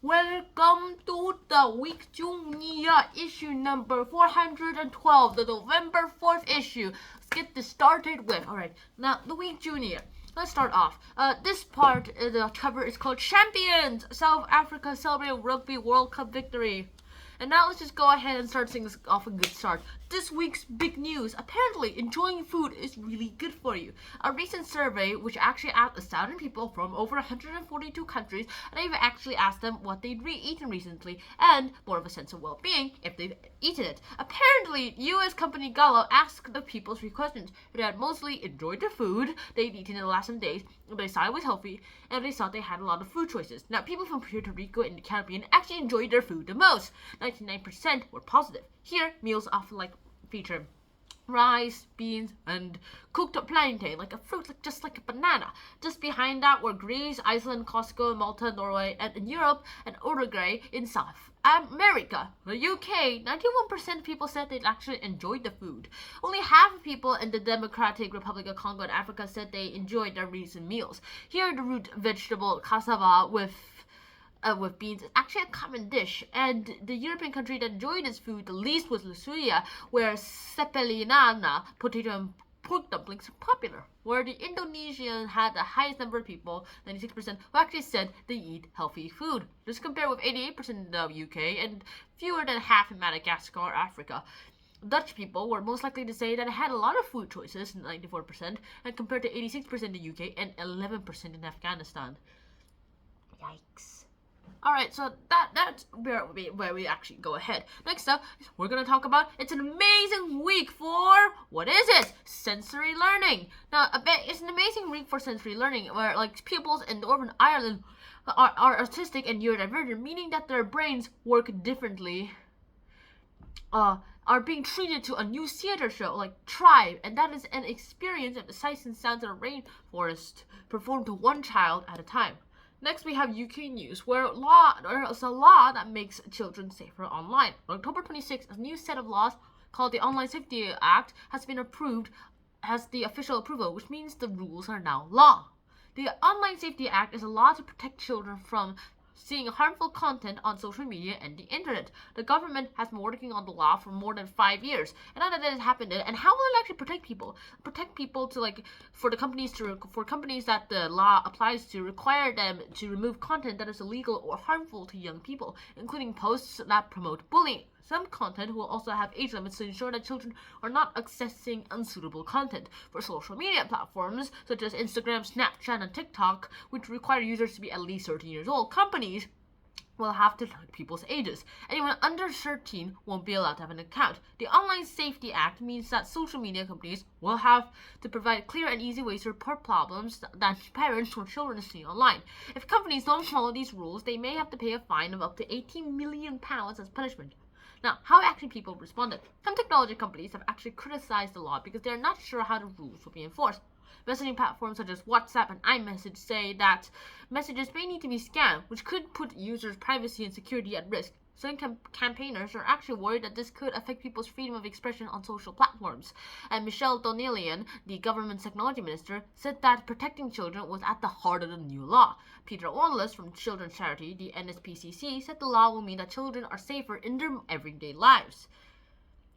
Welcome to the Week Junior issue number 412, the November 4th issue. Let's get this started with. Alright, now the Week Junior. Let's start off. This part, the cover is called Champions! South Africa celebrated Rugby World Cup victory. And now let's just go ahead and start things off a good start. This week's big news. Apparently, enjoying food is really good for you. A recent survey, which actually asked 1,000 people from over 142 countries, and they've actually asked them what they'd eaten recently, and more of a sense of well-being if they've eaten it. Apparently, U.S. company Gallup asked the people 3 questions. They had mostly enjoyed the food they'd eaten in the last 7 days, they thought it was healthy, and they thought they had a lot of food choices. Now, people from Puerto Rico and the Caribbean actually enjoyed their food the most. 99% were positive. Here, meals often feature rice, beans, and cooked plantain, like a fruit, just like a banana. Just behind that were Greece, Iceland, Costco, Malta, Norway, and in Europe, and Uruguay in South America. The UK, 91% of people said they'd actually enjoyed the food. Only half of people in the Democratic Republic of Congo and Africa said they enjoyed their recent meals. Here, the root vegetable cassava with beans is actually a common dish, and the European country that enjoyed this food the least was Lusuria, where sepelinana, potato and pork dumplings, are popular. Where the Indonesian had the highest number of people, 96%, who actually said they eat healthy food. This compared with 88% in the UK and fewer than half in Madagascar, Africa. Dutch people were most likely to say that it had a lot of food choices, 94%, and compared to 86% in the UK and 11% in Afghanistan. Yikes. Alright, so that's where we actually go ahead. Next up, we're going to talk about, it's an amazing week for, what is it? Sensory learning. Now, it's an amazing week for sensory learning, where pupils in Northern Ireland are autistic and neurodivergent, meaning that their brains work differently. Are being treated to a new theater show like Tribe, and that is an experience of the sights and sounds of the rainforest performed to one child at a time. Next, we have UK news, where there is a law that makes children safer online. On October 26th, a new set of laws called the Online Safety Act has been approved as the official approval, which means the rules are now law. The Online Safety Act is a law to protect children from seeing harmful content on social media and the internet. The government has been working on the law for more than 5 years, and now that it has happened, and how will it actually protect people? Protect people to for companies that the law applies to, require them to remove content that is illegal or harmful to young people, including posts that promote bullying. Some content will also have age limits to ensure that children are not accessing unsuitable content. For social media platforms such as Instagram, Snapchat, and TikTok, which require users to be at least 13 years old, companies will have to track people's ages. Anyone under 13 won't be allowed to have an account. The Online Safety Act means that social media companies will have to provide clear and easy ways to report problems that parents or children see online. If companies don't follow these rules, they may have to pay a fine of up to £18 million as punishment. Now, how actually people responded? Some technology companies have actually criticized the law because they're not sure how the rules will be enforced. Messaging platforms such as WhatsApp and iMessage say that messages may need to be scanned, which could put users' privacy and security at risk. Some campaigners are actually worried that this could affect people's freedom of expression on social platforms. And Michelle Donnellan, the government's technology minister, said that protecting children was at the heart of the new law. Peter Wallace from children's charity, the NSPCC, said the law will mean that children are safer in their everyday lives.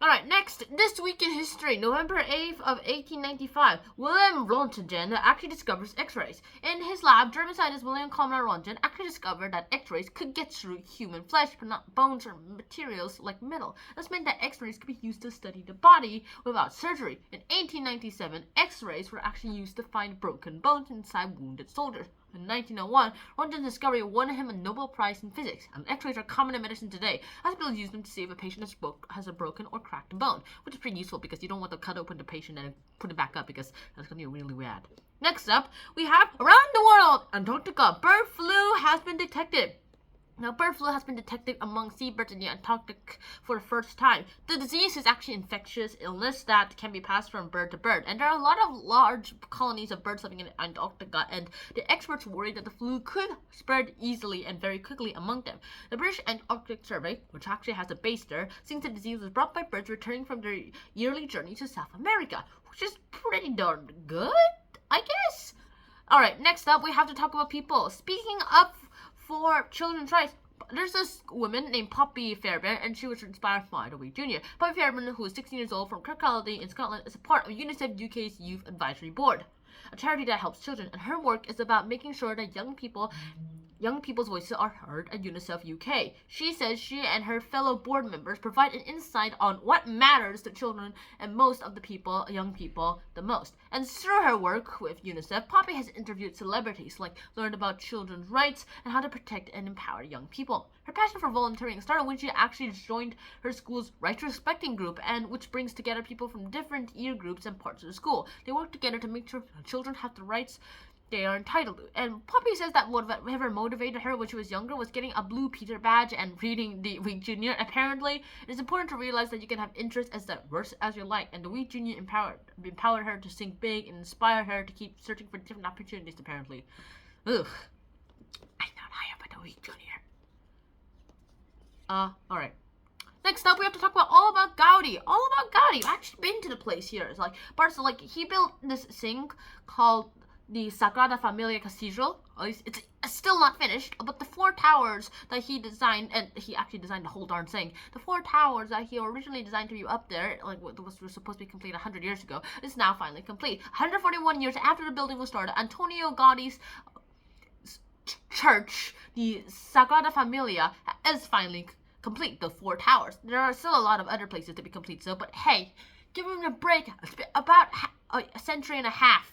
Alright, next, this week in history, November 8th of 1895, Wilhelm Röntgen actually discovers X-rays. In his lab, German scientist William Conrad Röntgen actually discovered that X-rays could get through human flesh, but not bones or materials like metal. This meant that X-rays could be used to study the body without surgery. In 1897, X-rays were actually used to find broken bones inside wounded soldiers. In 1901, Röntgen's discovery won him a Nobel Prize in physics, and X-rays are common in medicine today. Hospitals use them to see if a patient has a broken or cracked bone, which is pretty useful because you don't want to cut open the patient and put it back up because that's going to be really bad. Next up, we have around the world, Antarctica, bird flu has been detected. Now, bird flu has been detected among seabirds in the Antarctic for the first time. The disease is actually infectious illness that can be passed from bird to bird. And there are a lot of large colonies of birds living in Antarctica, and the experts worry that the flu could spread easily and very quickly among them. The British Antarctic Survey, which actually has a base there, thinks the disease was brought by birds returning from their yearly journey to South America, which is pretty darn good, I guess. Alright, next up, we have to talk about people. Speaking up for children's rights, there's this woman named Poppy Fairbairn, and she was inspired by the Wee Jr. Poppy Fairbairn, who is 16 years old from Kirkcaldy in Scotland, is a part of UNICEF UK's Youth Advisory Board, a charity that helps children, and her work is about making sure that young people's voices are heard at UNICEF UK. She says she and her fellow board members provide an insight on what matters to children and most of the young people, the most. And through her work with UNICEF, Poppy has interviewed celebrities, learned about children's rights and how to protect and empower young people. Her passion for volunteering started when she actually joined her school's Right to Respecting group, and which brings together people from different year groups and parts of the school. They work together to make sure children have the rights they are entitled to. And Poppy says that whatever motivated her when she was younger was getting a Blue Peter badge and reading the Wee Jr. Apparently, it is important to realize that you can have interests as diverse as you like, and the Wee Jr. empowered her to think big and inspired her to keep searching for different opportunities, apparently. Ugh. I'm not high up at the Wee Jr. Alright. Next up, we have to talk about all about Gaudi. I've actually been to the place here. It's he built this thing called the Sagrada Familia Cathedral. It's still not finished, but the 4 towers that he designed, and he actually designed the whole darn thing. The 4 towers that he originally designed to be up there, was supposed to be complete 100 years ago, is now finally complete. 141 years after the building was started, Antonio Gaudi's church, the Sagrada Familia, is finally complete. The 4 towers. There are still a lot of other places to be complete, but hey, give him a break. It's been about a century and a half.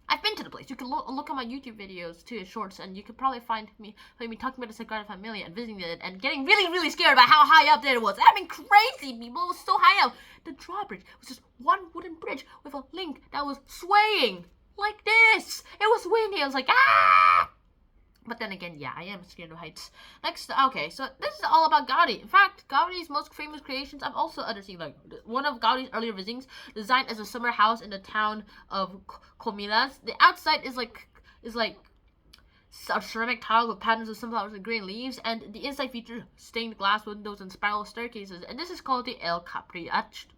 I've been to the place. You can look at my YouTube videos too, shorts, and you can probably find me talking about the Sagrada Familia and visiting it and getting really, really scared about how high up there it was. I mean, crazy, people. It was so high up. The drawbridge was just one wooden bridge with a link that was swaying like this. It was windy. I was like, ah! But then again, yeah, I am scared of heights. Next, okay, so this is all about Gaudi. In fact, Gaudi's most famous creations, I've also seen, one of Gaudi's earlier visitings, designed as a summer house in the town of Comilas. The outside is like a ceramic tile with patterns of sunflowers and green leaves, and the inside features stained glass windows and spiral staircases, and this is called the El Capriccio.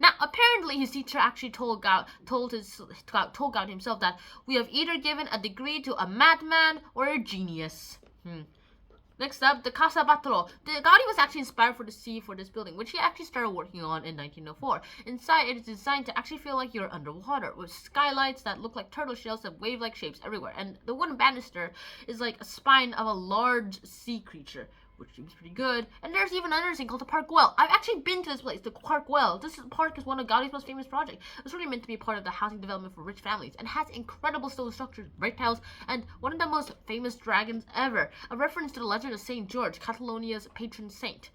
Now, apparently, his teacher actually told Gaudi himself that we have either given a degree to a madman or a genius. Next up, the Casa Batlló. Gaudi was actually inspired for the sea for this building, which he actually started working on in 1904. Inside, it is designed to actually feel like you're underwater, with skylights that look like turtle shells and wave-like shapes everywhere. And the wooden banister is like a spine of a large sea creature, which seems pretty good. And there's even another thing called the Park Güell. I've actually been to this place, the Park Güell. This park is one of Gaudi's most famous projects. It's really meant to be part of the housing development for rich families, and has incredible stone structures, brick tiles, and one of the most famous dragons ever. A reference to the legend of St. George, Catalonia's patron saint.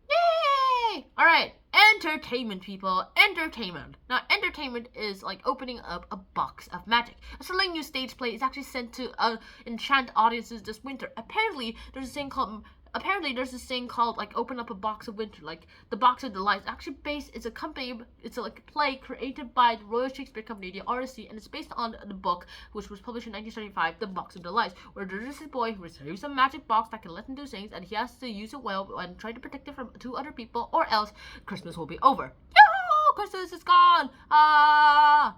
Yay! Alright, entertainment, people. Entertainment. Now, entertainment is like opening up a box of magic. A thrilling new stage play is actually sent to enchant audiences this winter. Apparently, there's this thing called open up a box of winter, like the Box of Delights. Actually it's a play created by the Royal Shakespeare Company, the RSC, and it's based on the book which was published in 1975, The Box of Delights, where there's this boy who receives a magic box that can let him do things, and he has to use it well and try to protect it from 2 other people, or else Christmas will be over. Yoo-hoo! Christmas is gone! Ah!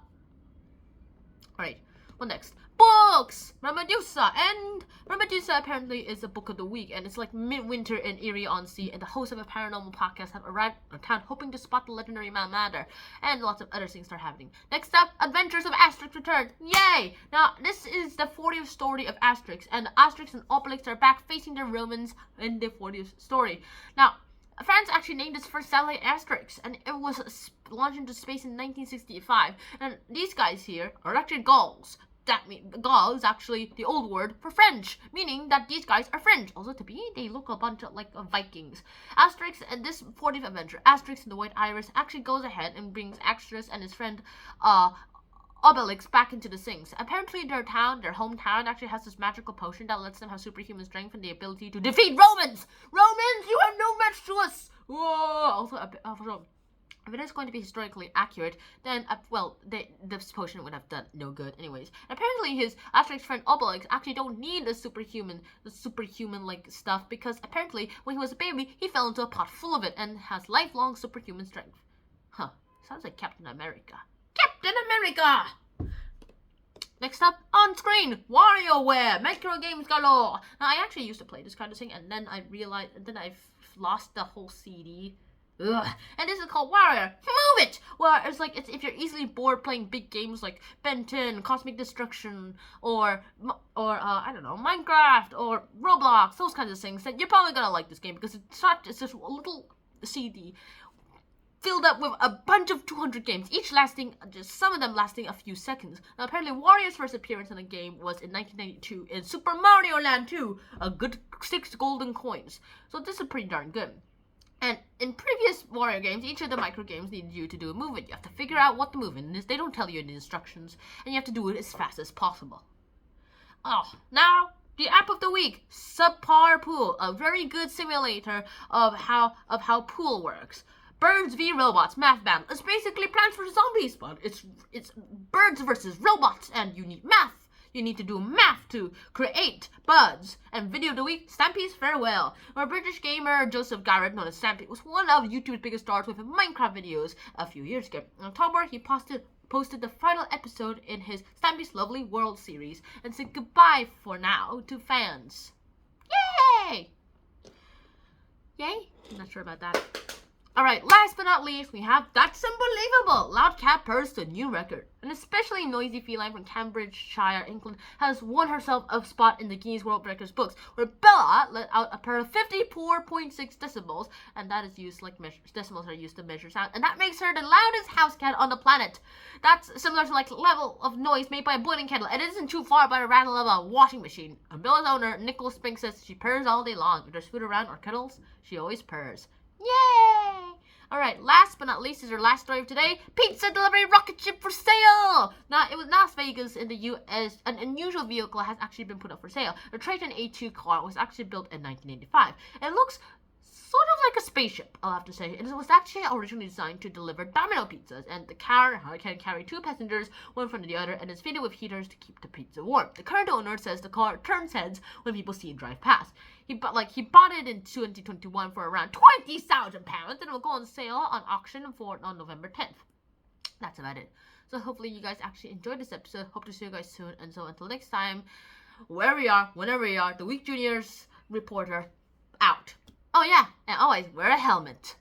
Alright, what next? Books! Ramadusa! And Ramadusa apparently is a book of the week, and it's like midwinter in Erie-on-Sea, and the hosts of a paranormal podcast have arrived in town hoping to spot the legendary Matter, and lots of other things are happening. Next up, Adventures of Asterix return! Yay! Now, this is the 40th story of Asterix, and Asterix and Obelix are back facing the Romans in the 40th story. Now, France actually named its first satellite Asterix, and it was launched into space in 1965, and these guys here are actually Gauls. That means Gaul is actually the old word for French, meaning that these guys are French. Also, to me, they look a bunch of Vikings. Asterix and this 40th adventure, Asterix and the White Iris, actually goes ahead and brings Axorus and his friend Obelix back into the things. Apparently, their hometown, actually has this magical potion that lets them have superhuman strength and the ability to defeat Romans. Romans, you have no match to us. Whoa! Also, if it is going to be historically accurate, then, this potion would have done no good anyways. Apparently, his Asterix friend Obelix actually don't need the superhuman stuff, because apparently, when he was a baby, he fell into a pot full of it and has lifelong superhuman strength. Huh. Sounds like Captain America. Captain America! Next up, on screen, WarioWare, micro games galore. Now, I actually used to play this kind of thing, and then I realized, and then I've lost the whole CD. Ugh. And this is called Warrior. Move it! Where it's like, if you're easily bored playing big games like Ben 10, Cosmic Destruction, or I don't know, Minecraft, or Roblox, those kinds of things, then you're probably gonna like this game because it's just a little CD filled up with a bunch of 200 games, each lasting, just some of them lasting a few seconds. Now, apparently, Wario's first appearance in the game was in 1992 in Super Mario Land 2, a good 6 golden coins. So this is pretty darn good. And in previous Wario games, each of the micro games needed you to do a movement. You have to figure out what the movement is. They don't tell you in the instructions, and you have to do it as fast as possible. Oh, now the app of the week, Subpar Pool, a very good simulator of how pool works. Birds v Robots math battle. It's basically Plants vs Zombies, but it's birds versus robots, and you need math. You need to do math to create buds. And video of the week, Stampy's Farewell. Our British gamer Joseph Garrett, known as Stampy, was one of YouTube's biggest stars with Minecraft videos a few years ago. In October, he posted the final episode in his Stampy's Lovely World series and said goodbye for now to fans. Yay! Yay? I'm not sure about that. Alright, last but not least, we have That's Unbelievable! Loud cat purrs to a new record. An especially noisy feline from Cambridgeshire, England, has won herself a spot in the Guinness World Records books, where Bella let out a purr of 54.6 decibels, and that is used like decibels are used to measure sound, and that makes her the loudest house cat on the planet. That's similar to like level of noise made by a boiling kettle, and it isn't too far by the rattle of a washing machine. And Bella's owner, Nicholas Spink, says she purrs all day long. If there's food around or kettles, she always purrs. Yay! Alright, last but not least is our last story of today. Pizza delivery rocket ship for sale! Now, it was Las Vegas in the US. An unusual vehicle has actually been put up for sale. The Triton A2 car was actually built in 1985. It looks sort of like a spaceship, I'll have to say. And it was actually originally designed to deliver Domino pizzas. And the car can carry 2 passengers, one from the other, and is fitted with heaters to keep the pizza warm. The current owner says the car turns heads when people see it drive past. He bought it in 2021 for around £20,000, and it will go on sale on auction on November 10th. That's about it. So hopefully you guys actually enjoyed this episode. Hope to see you guys soon. And so until next time, wherever we are, the Week Juniors reporter out. Oh yeah, and always wear a helmet.